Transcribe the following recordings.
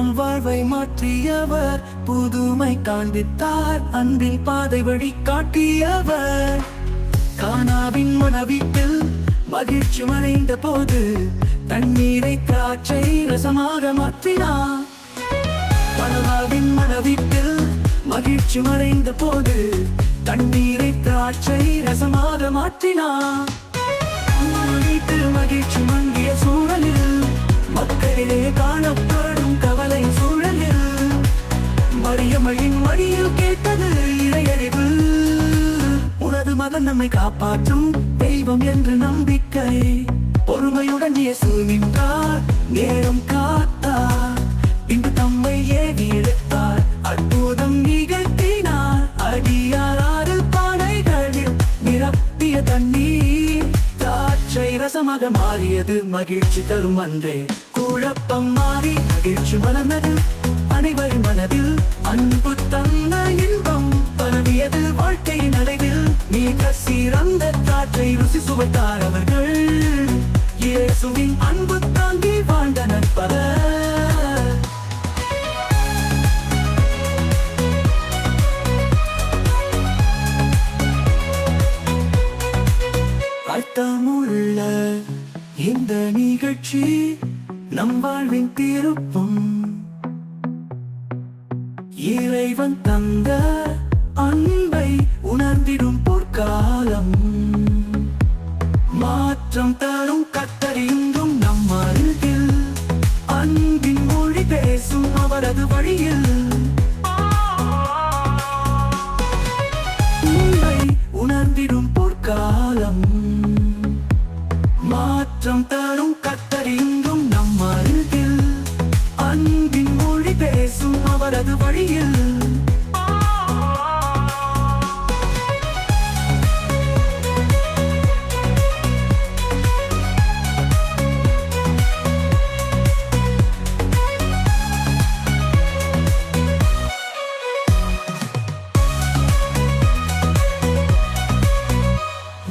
நம் வாழ்வை மாற்றியவர், புதுமை காண்பித்தார், அன்பின் பாதை வழி காட்டியவர். கானாவின் மனவீட்டில் மகிழ்ச்சி மறைந்த போது தண்ணீரை திராட்சை ரசமாக மாற்றினார். பனவாவின் மனவீட்டில் மகிழ்ச்சி மறைந்த போது தண்ணீரை திராட்சை ரசமாக மாற்றினார். வீட்டில் மகிழ்ச்சி மங்கிய சூழலில், மக்களிலே காணப்படும் கவலை சூழலில், மரியமையின் மடியில் கேட்டது இறையறிவு. உனது மகன் நம்மை காப்பாற்றும் தெய்வம் என்று நம்பிக்கை. பொறுமையுடன் இயேசு நின்றார், நேரம் காத்தார், இன்று தம்மை ஏவி எடுத்தார், அற்புதம் நிகழ்த்தினார். அடியாறு பானைகளில் நிரப்பிய தண்ணீர் திராட்சை ரசமாக மாறியது. மகிழ்ச்சி தரும் அன்றே குழப்பம் மாறி மகிழ்ச்சி மலர்ந்தது. அனைவரின் மனதில் அன்பு தந்த இன்பம் பரவியது. வாழ்க்கையின் அலைவில் மிக சிறந்த காற்றை ருசி சுவைத்தார் அவர்கள். இயேசுவின் அன்பு தாங்கி வாழ்ந்தனர் பலர். அர்த்தமுள்ள இந்த நிகழ்ச்சி நம் வாழ்வின் திருப்பம். இறைவன் தந்த அன்பை உணர்ந்திடும் பொற்காலம். மாற்றம் தரும் கர்த்தர் இன்றும் நம் அருகில், அன்பின் மொழி பேசும் அவரது வழியில். உண்மை உணர்ந்திடும் பொற்காலம். மாற்றம் தரும் கர்த்தர் இன்றும் நம் அருகில், அன்பின் மொழி பேசும் அவரது வழியில்.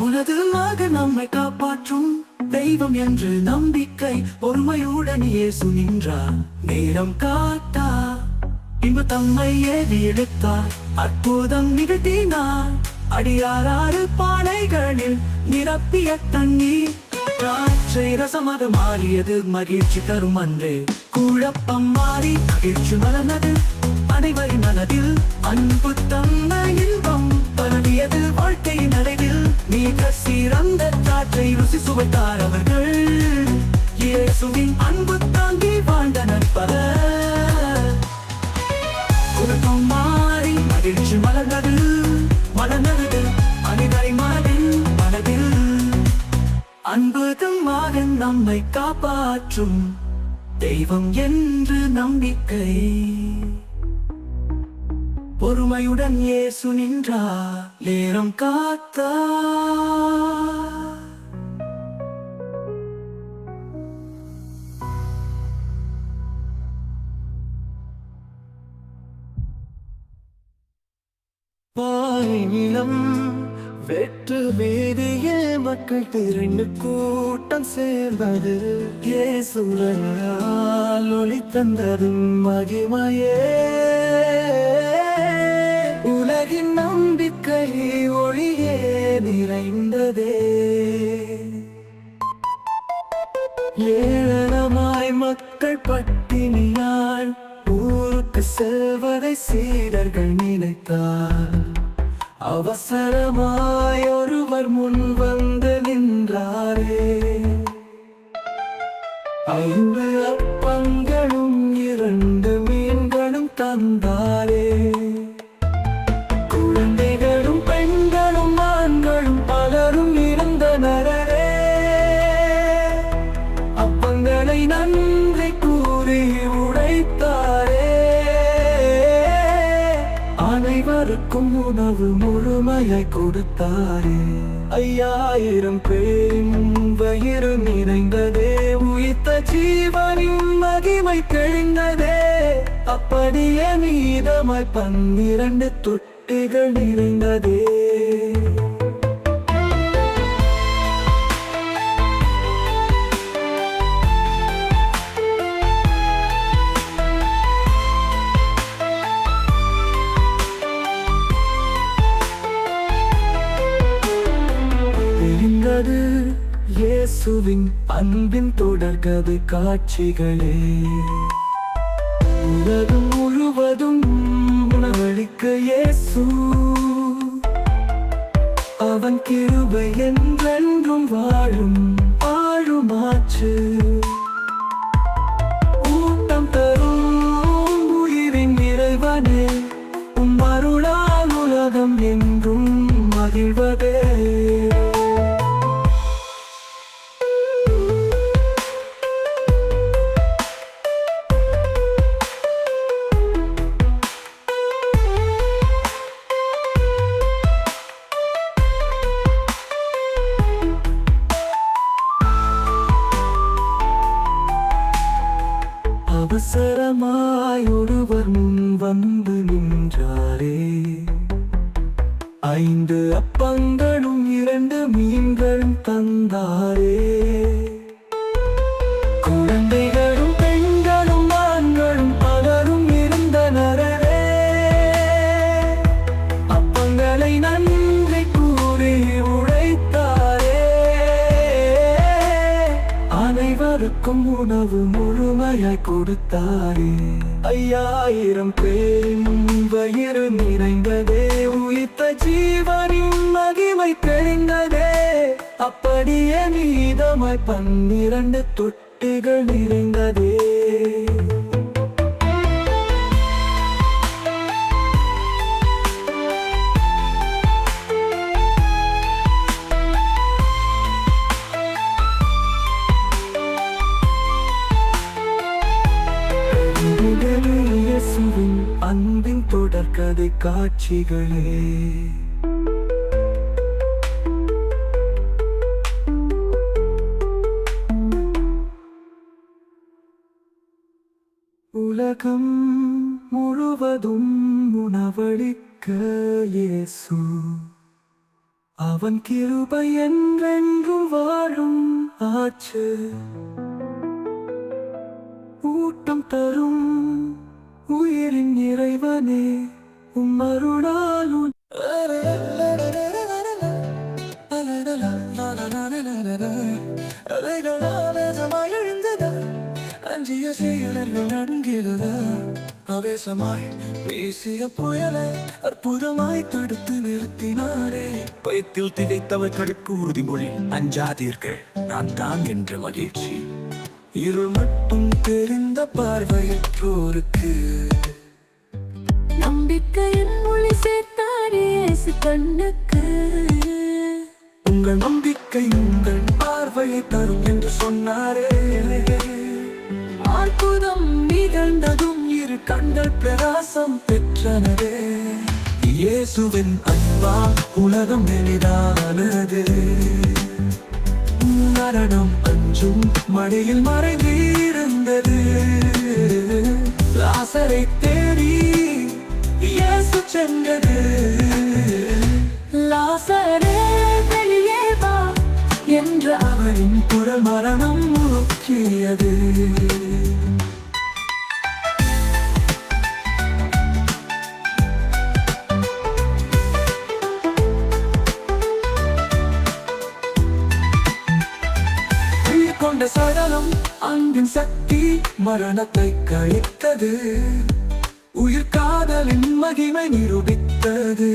உனது மகன் நம்மை காப்பாற்றும் தெய்வம் என்று நம்பிக்கை. பொறுமையுடன் இயேசு நின்றார், நேரம் காத்தார், இன்பு தம்மை ஏவி எடுத்தார், அற்புதம் நிகழ்த்தினார். அடியாறு பானைகளில் நிரப்பிய தண்ணீர் திராட்சை ரசமாக மாறியது. மகிழ்ச்சி தரும் அன்றே குழப்பம் மாறி மகிழ்ச்சி மலர்ந்தது. அனைவரின் மனதில் அன்பு தந்த இன்பம் பரவியது. வாழ்க்கையின் அலைவில் மிக சிறந்த காற்றை ருசி சுவைத்தார் அவர்கள். இயேசுவின் அன்பு தாங்கி வாழ்ந்தனர் பலர். குழப்பம் மாறி மகிழ்ச்சி மலர்ந்தது. மலர்ந்தது அனைவரின் மனதில் அன்புதும் மகன் நம்மை காப்பாற்றும் தெய்வம் என்று நம்பிக்கை. பொறுமையுடன் இயேசு நின்றார், நேரம் காத்தார். பாய்நிலம் வெற்று வேதியில் மக்கள் திரண்டு கூட்டம் சேர்வது. இயேசுரால் ஒளி தந்ததும் மகிமையே. உலகின் நம்பிக்கை ஒளியே நிறைந்ததே. ஏளனமாய் மக்கள் பட்டினியால் ஊருக்கு செல்வதை சீடர்கள் நினைத்தார். அவசரமாய் ஒருவர் முன் வந்து நின்றாரே. 5 அப்பங்களும் 2 மீன்களும் தந்தாரே. குழந்தைகளும் பெண்களும் ஆண்களும் பலரும் இருந்தனரே. அப்பங்களை நன்றி கூறி உடைத்தாரே. அனைவருக்கும் உணவு முழுமையாய் கொடுத்தாரே. 5000 பேரின் வயிறு நிறைந்ததே. உயிர்த்த ஜீவனின் மகிமை தெளிந்ததே. அப்படியே மீதமாய் 12 தொட்டிகள் நிறைந்ததே. தொடர்கது இயேசுவின் அன்பின் தொடர்கது காட்சிகளே. உலகம் முழுவதும் உணவளிக்க இயேசு, அவன் கிருபை என்றென்றும் வாழும் ஆளுமாச்சு. ஊட்டம் தரும் உயிரின் இறைவனே, உம் அருளால் உலகம் என்றும் மகிழ்வதே. அவசரமாய் ஒருவர் முன் வந்து நின்றாரே, 5 அப்பங்களும் 2 மீன்களும் தந்தாரே. குழந்தைகளும் பெண்களும் ஆண்களும் பலரும் இருந்தனரே. அப்பங்களை நன்றி கூறி உழைத்தாரே. அனைவருக்கும் உணவு முழுமையாய் கொடுத்தாரே. 5000 பேரின் வயிறு நிறைந்ததே, உயிர்த்த ஜீவனின் மகிமை தெரிந்ததே. அப்படியே மீதமாய் 12 தொட்டிகள் நிறைந்ததே. இயேசுவின் அன்பின் தொடர்கதை காட்சிகளே. உலகம் முழுவதும் உணவளிக்க இயேசு, அவன் கிருபை என்றென்றும் வாழும் ஆச்சு. ஊட்டம் தரும் உயிரின் இறைவனே, உம் அருளால் அஞ்சிய செயலர்கள் நடுங்கிறதா. ஆவேசமாய் வீசிய புயலை அற்புதமாய் தடுத்து நிறுத்தினாரே. பயத்தில் திகைத்தவர்களுக்கு உறுதிமொழி, அஞ்சாதீர்கள், நான் தான் என்ற மகிழ்ச்சி. இருள் மட்டும் தெரிந்த பார்வையற்றோருக்கு நம்பிக்கையின் மொழி சேர்த்தாரே இயேசு கண்ணுக்கு. உங்கள் நம்பிக்கை உங்கள் பார்வையை தரும் என்று சொன்னாரே. அற்புதம் நிகழ்ந்ததும் 2 கண்கள் பிரகாசம் பெற்றனரே. இயேசுவின் அன்பால் உலகம் எளிதானது. மரணம் அஞ்சும் மடியில் மறைந்திருந்தது. லாசரை தேடி இயேசு சென்றது. லாசரே வெளியே வா என்ற அவரின் குரல் மரணம் முழுக்கியது. கொண்ட சடலம் அன்பின் சக்தி மரணத்தை கழித்தது. உயிர் காதலின் மகிமை நிரூபித்தது.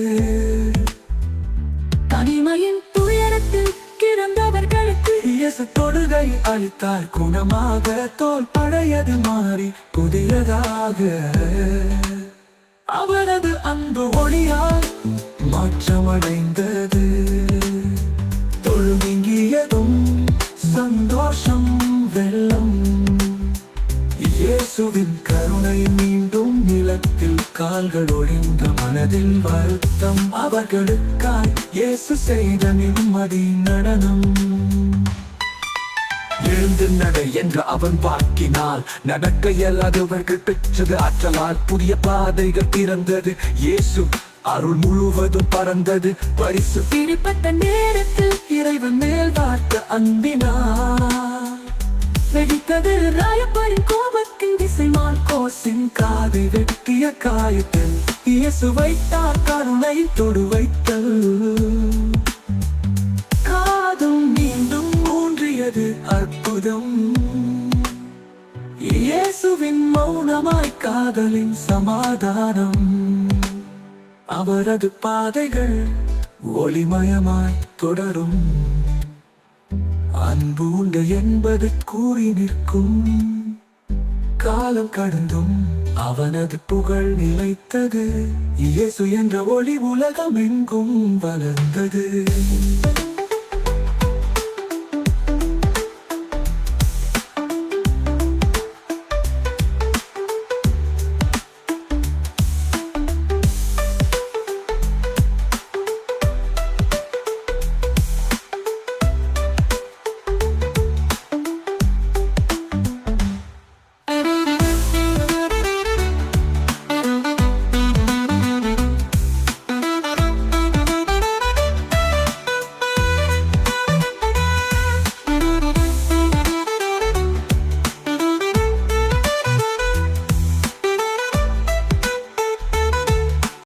தனிமையின் துயரத்தில் கிடந்தவர்களுக்கு இயேசு தொடுகை அளித்தார். குணமாக தோல் பழையது மாறி புதியதாக. அவரது அன்பு ஒளியால் மாற்றமடைந்தது. தொழுநீங்கியதும் சந்தோஷம் வெள்ளம். இயேசுவின் கருணை மீண்டும் நிலத்தில் கால்கள் ஒழிந்த மனதில் வருத்தம். அவர்களுக்காய் இயேசு செய்த நிம்மதி நடனம். எழுந்து நட என்ற அவன் வாக்கினால் நடக்க இயலாதவர்கள் பெற்றது ஆற்றலால். புதிய பாதைகள் திறந்தது. இயேசு அருள் முழுவதும் பறந்தது. பரிசு பிடிப்பட்ட நேரத்தில் இறைவன் மேல் பார்த்த அன்பினார் வெடித்தது. ராயப்பரின் கோபத்தின் திசைமான் கோசின் காதை வெட்டிய காயத்தில் இயேசு வைத்தார் கருணை தொடு வைத்தல். காதும் நிகழ்ந்தது அற்புதம். இயேசுவின் மௌனமாய் காதலின் சமாதானம். அவரது பாதைகள் ஒளிமயமாய் தொடரும். அன்பு உண்டு என்பது கூறி நிற்கும். காலம் கடந்தும் அவனது புகழ் நிலைத்தது. இயேசு என்ற ஒளி உலகம் எங்கும் வளர்ந்தது.